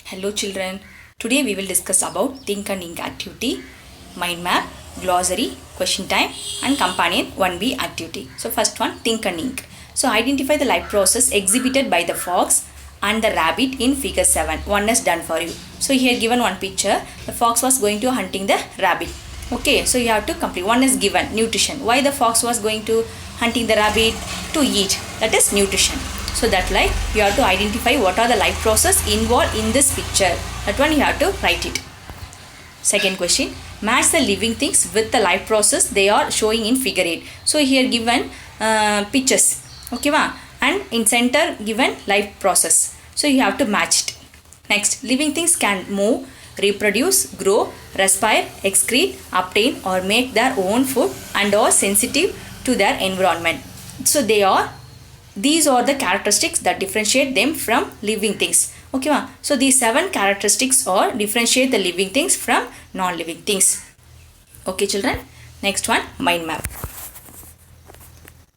Hello children, today we will discuss about Think and Ink activity, mind map, glossary, question time and companion 1B activity. So first one, Think and Ink. So identify the life process exhibited by the fox and the rabbit in figure 7. One is done for you. So here given one picture, the fox was going to hunting the rabbit. Okay, so you have to complete. One is given, nutrition. Why the fox was going to hunting the rabbit? To eat. That is nutrition. So that like you have to identify what are the life process involved in this picture. That one you have to write it. Second question, match the living things with the life process they are showing in figure 8. So here given pictures. Okay va? And in center given life process. So you have to match it. Next, living things can move, reproduce, grow, respire, excrete, obtain or make their own food and are sensitive to their environment. So these are the characteristics that differentiate them from living things. Okay ma? So these 7 characteristics are differentiate the living things from non-living things. Okay children. Next one, mind map.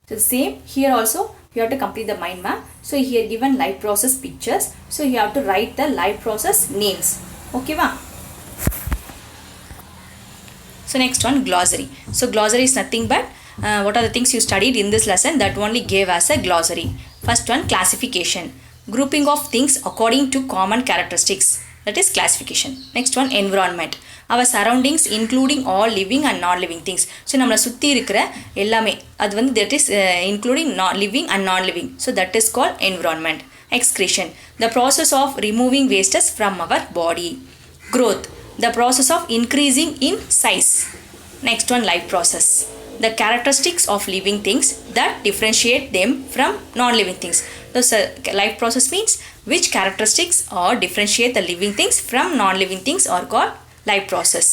So the same here also you have to complete the mind map. So here given life process pictures. So you have to write the life process names. Okay ma? So next one, glossary. So glossary is nothing but what are the things you studied in this lesson that only gave as a glossary. First one, classification. Grouping of things according to common characteristics. That is classification. Next one, environment. Our surroundings including all living and non-living things. So நம்மள சுத்தி இருக்கிற எல்லாமே அது வந்து that is including not living and non-living. So that is called environment. Excretion. The process of removing wastes from our body. Growth. The process of increasing in size. Next one, life process. The characteristics of living things that differentiate them from non-living things. So life process means which characteristics or differentiate the living things from non-living things are called life process.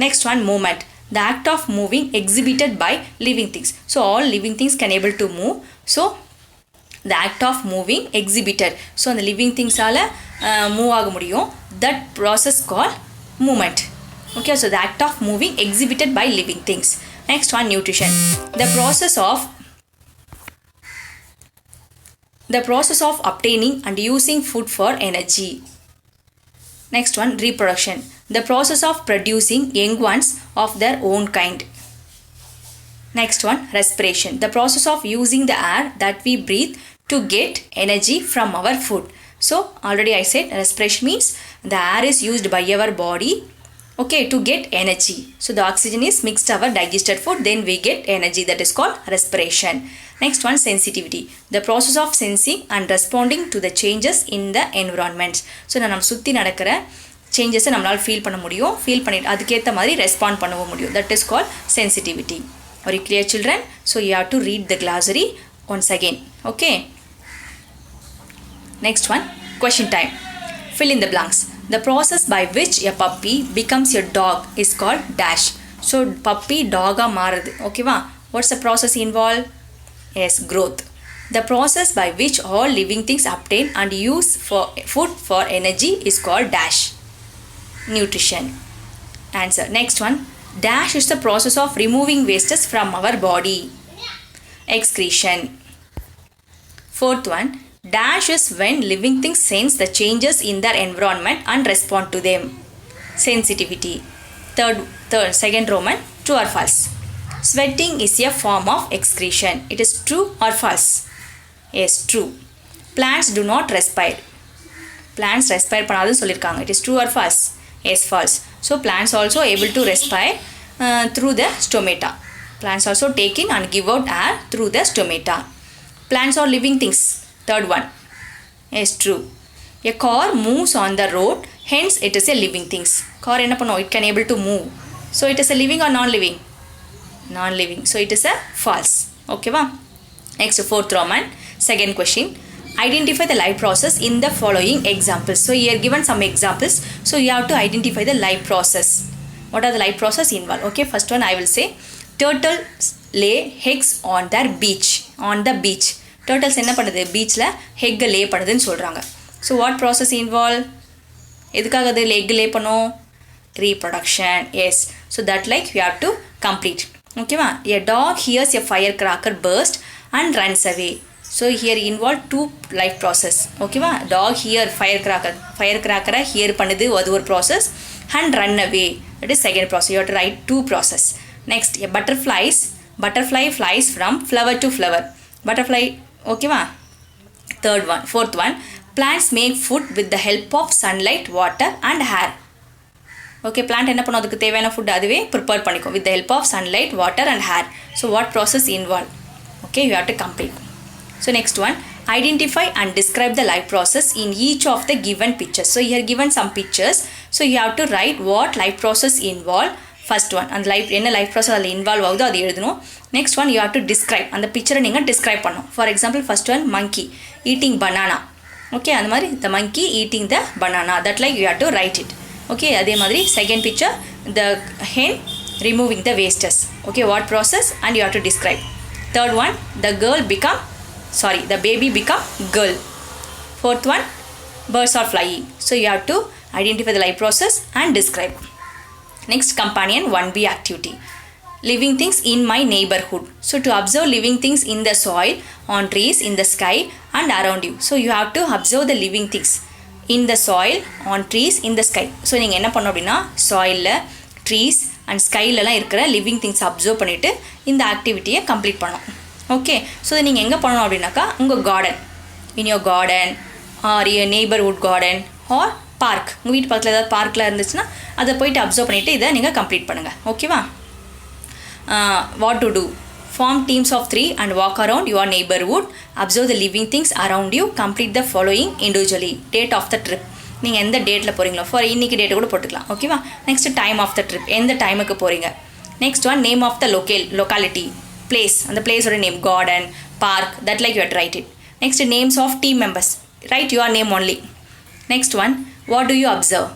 Next one, movement. The act of moving exhibited by living things. So all living things can able to move. So the act of moving exhibited. So the living things ala move ஆக முடியும். That process called movement. Okay, so the act of moving exhibited by living things. Next one, nutrition. The process of obtaining and using food for energy. Next one, reproduction. The process of producing young ones of their own kind. Next one, respiration. The process of using the air that we breathe to get energy from our food. So already I said respiration means the air is used by our body, okay, to get energy. So the oxygen is mixed our digested food, then we get energy. That is called respiration. Next one, sensitivity. The process of sensing and responding to the changes in the environment. So நம்ம சுத்தி நடக்கிற changes நம்மளால feel பண்ண முடியும், feel பண்ணிட்டு அதுக்கேற்ற மாதிரி respond பண்ணவும் முடியும். That is called sensitivity. Are you clear children? So you have to read the glossary once again. Okay. Next one, question time. Fill in the blanks. The process by which a puppy becomes a dog is called dash. So puppy dog மாறுது. Okay va? What's the process involved? Yes, growth. The process by which all living things obtain and use for food for energy is called dash. Nutrition. Answer. Next one, dash is the process of removing wastes from our body. Excretion. Fourth one, dash is when living things sense the changes in their environment and respond to them. Sensitivity. Second Roman, true or false? Sweating is a form of excretion. It is true or false? Yes, true. Plants do not respire. Plants respire பண்ணாதுன்னு சொல்லிருக்காங்க. It is true or false? Yes, false. So plants also able to respire through the stomata. Plants also take in and give out air through the stomata. Plants are living things. Third one. Yes, true. A car moves on the road, hence it is a living things. Car என்ன பண்ணும்? It can able to move. So it is a living or non-living? Non-living. So it is a false. Okay va? Next, fourth Roman. Second question. Identify the life process in the following examples. So here given some examples. So you have to identify the life process. What are the life process involved? Okay, first one I will say. Turtles lay eggs on their beach. On the beach. Turtles என்ன பண்ணுது? பீச்சில் ஹெக்கை lay பண்ணுதுன்னு சொல்கிறாங்க. So what process involve? எதுக்காக அது egg lay பண்ணும்? Reproduction. Yes. So that like you have to complete. ஓகேவா? A dog here's a fire cracker burst and runs away. So here involve two life process. Okay va? Dog here firecracker here பண்ணுது அது ஒரு process and run away that is second process. You have to write two process. Next butterfly flies from flower to flower. Butterfly okay va? Fourth one plants make food with the help of sunlight, water and air. Okay, plant என்ன பண்ணும் அதுக்கு தேவையான food அதுவே prepare பண்ணிக்கும் with the help of sunlight, water and air. So what process involved? Okay, you have to complete. So next one, identify and describe the life process in each of the given pictures. So here given some pictures. So you have to write what life process involved. First one, and life process அதில் involve ஆகுதோ அது எழுதணும். Next one, you have to describe. அந்த பிக்சரை நீங்கள் describe பண்ணணும். For example, first one, monkey eating banana. Okay, அந்த மாதிரி the monkey eating the banana. That like you have to write it. Okay, அதே மாதிரி second picture, the hen removing the wastes. Okay, what process and you have to describe. Third one, the baby become girl. Fourth one, birds are flying. So you have to identify the life process and describe. Next, companion 1B activity. Living things in my neighborhood. So to observe living things in the soil, on trees, in the sky and around you. So you have to observe the living things in the soil, on trees, in the sky. So நீங்கள் என்ன பண்ணணும் அப்படின்னா soil, trees and skyலலாம் இருக்கிற living things observe பண்ணிவிட்டு இந்த ஆக்டிவிட்டியை complete பண்ணணும். Okay, so நீங்கள் எங்கே பண்ணணும் அப்படின்னாக்கா உங்கள் garden, in your garden or neighbourhood garden or park, உங்கள் வீட்டு பக்கத்தில் ஏதாவது பார்க்கில் இருந்துச்சுன்னா அதை போயிட்டு அப்சர்வ் பண்ணிவிட்டு இதை நீங்கள் கம்ப்ளீட் பண்ணுங்கள். ஓகேவா? What to do, form teams of 3 and walk around your neighbourhood, observe the living things around you, complete the following individually. Date of the trip, நீங்கள் எந்த டேட்டில் போகிறீங்களோ, ஃபார் இன்றைக்கி டேட்டை கூட போட்டுக்கலாம். ஓகேவா? Next time of the trip, எந்த டைமுக்கு போகிறீங்க. Next one name of the locality, place, அந்த பிளேஸோட name, garden, park, that like you have to write it. Next names of team members, write your name only. Next one what do you observe,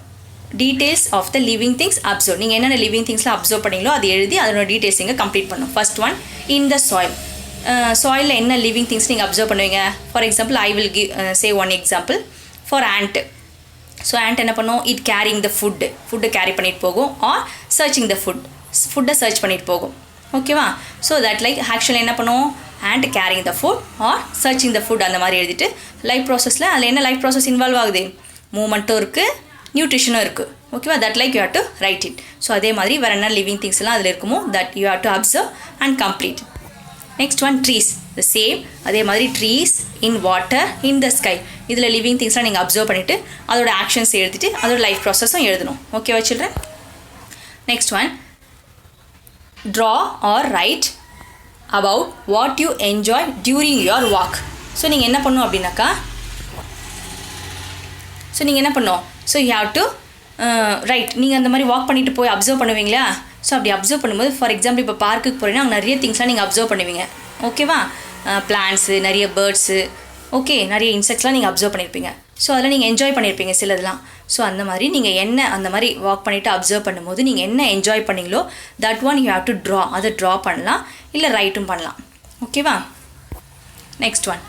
details of the living things observe, நீங்கள் என்னென்ன living திங்ஸ்லாம் observe பண்ணீங்களோ அது எழுதி அதோட details நீங்கள் complete பண்ணணும். First one in the soil, சாயிலில் என்ன லிவிங் திங்ஸ் நீங்கள் அப்சர்வ் பண்ணுவீங்க. For example I will say one example for ant. So ant என்ன பண்ணும், it carrying the food carry பண்ணிட்டு போகும், ஆர் சர்ச்சிங் த ஃபுட்டை சர்ச் பண்ணிட்டு போகும். ஓகேவா? ஸோ தட் லைக் ஆக்சுவலாக என்ன பண்ணுவோம், ant carrying the food or searching the food அந்த மாதிரி எழுதிட்டு லைஃப் ப்ராசஸில் அதில் என்ன லைஃப் ப்ராசஸ் இன்வால்வ் ஆகுது, மூமெண்ட்டும் இருக்குது, நியூட்ரிஷனும் இருக்குது. ஓகேவா? That like you have to write it. So அதே மாதிரி வேறு என்ன லிவிங் திங்ஸ்லாம் அதில் இருக்குமோ that you have to observe and complete. Next one trees, the same அதே மாதிரி trees in water in the sky, இதில் லிவிங் திங்ஸ்லாம் நீங்கள் அப்சர்வ் பண்ணிவிட்டு அதோட ஆக்ஷன்ஸ் எழுதிட்டு அதோட லைஃப் ப்ராசஸும் எழுதணும். ஓகேவா children? Next one draw or write about what you enjoy during your walk. So நீங்கள் என்ன பண்ணணும் அப்படின்னாக்கா, so you have to right, நீங்கள் அந்த மாதிரி வாக் பண்ணிவிட்டு போய் அப்சர்வ் பண்ணுவீங்களா. ஸோ அப்படி அப்சர்வ் பண்ணும்போது ஃபார் எக்ஸாம்பிள் இப்போ பார்க்குக்கு போகிறீங்கன்னா அங்கே நிறைய திங்ஸ்லாம் நீங்கள் அப்சர்வ் பண்ணுவீங்க. ஓகேவா? பிளான்ட்ஸு, நிறைய பேர்ட்ஸு, ஓகே, நிறைய இன்செக்ட்ஸ்லாம் நீங்கள் அப்சர்வ் பண்ணியிருப்பீங்க. ஸோ அதெல்லாம் நீங்கள் என்ஜாய் பண்ணியிருப்பீங்க சிலதெல்லாம். ஸோ அந்த மாதிரி நீங்கள் என்ன அந்த மாதிரி வாக் பண்ணிவிட்டு அப்சர்வ் பண்ணும்போது நீங்கள் என்ன என்ஜாய் பண்ணீங்களோ that one you have to draw, அதை ட்ரா பண்ணலாம், இல்லை ரைட்டும் பண்ணலாம். ஓகேவா? Next one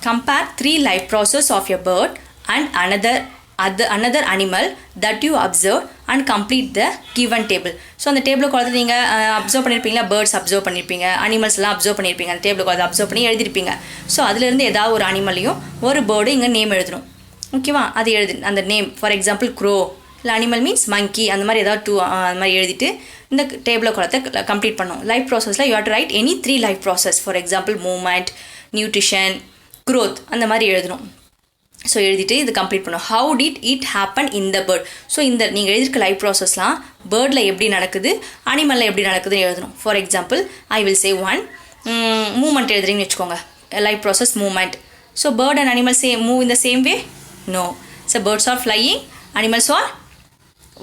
compare 3 life process of a bird and another animal that you observe and complete the given table. So அந்த டேபிள் குழந்தை நீங்கள் அப்சர்வ் பண்ணியிருப்பீங்களா, பேர்ட்ஸ் அப்சர்வ் பண்ணியிருப்பீங்க, அனிமல்ஸ்லாம் அப்சர்வ் பண்ணியிருப்பீங்க, அந்த டேபிள் குழந்தை அப்சர்வ் பண்ணி எழுதியிருப்பீங்க. ஸோ அதுலேருந்து ஏதாவது ஒரு அனிமலையும் ஒரு பேர்டு இங்கே நேம் எழுதணும். ஓகேவா? அது அந்த நேம் ஃபார் எக்ஸாம்பிள் க்ரோ, இல்லை அனிமல் மீன்ஸ் மங்கி, அந்த மாதிரி ஏதாவது 2 அந்த மாதிரி எழுதிட்டு இந்த டேபிள் குழந்தை கம்ப்ளீட் பண்ணணும். லைஃப் ப்ராசஸில் you have to write any 3 life process. For example movement, nutrition, growth, அந்த மாதிரி எழுதணும். ஸோ எழுதிட்டு இது கம்ப்ளீட் பண்ணும். How did it happen in the bird. So இந்த நீங்கள் எழுதிருக்க லைஃப் ப்ராசஸ்லாம் பேர்டில் எப்படி நடக்குது, அனிமலில் எப்படி நடக்குதுன்னு எழுதணும். For example I will say one movement எழுதுறீங்கன்னு வச்சுக்கோங்க, life process movement. So bird and animal move in the same way? No. So birds are flying, animals are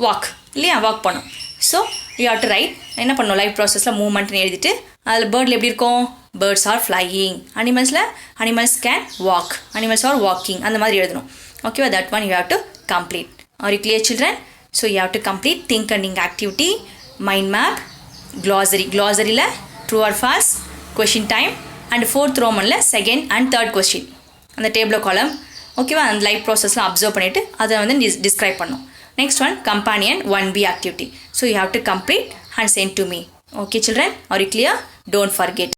walk, இல்லையா? வாக் பண்ணும். So you have to write என்ன பண்ணணும், life ப்ராசஸில் மூமெண்ட்னு எழுதிட்டு அதில் பேர்டில் எப்படி இருக்கும், birds are flying, animals can walk, animals are walking, அந்த மாதிரி எழுதணும். ஓகேவா? that one you have to complete. Are you clear children? So you have to complete think and ink activity, mind map, glossaryல true or false, question time and 4th Romanல second and third question, அந்த table column. ஓகேவா? அந்த life ப்ராசஸ்லாம் observe பண்ணிவிட்டு அதை வந்து describe பண்ணணும். Next one companion 1B activity. So you have to complete and send to me. Okay children, are you clear? Don't forget.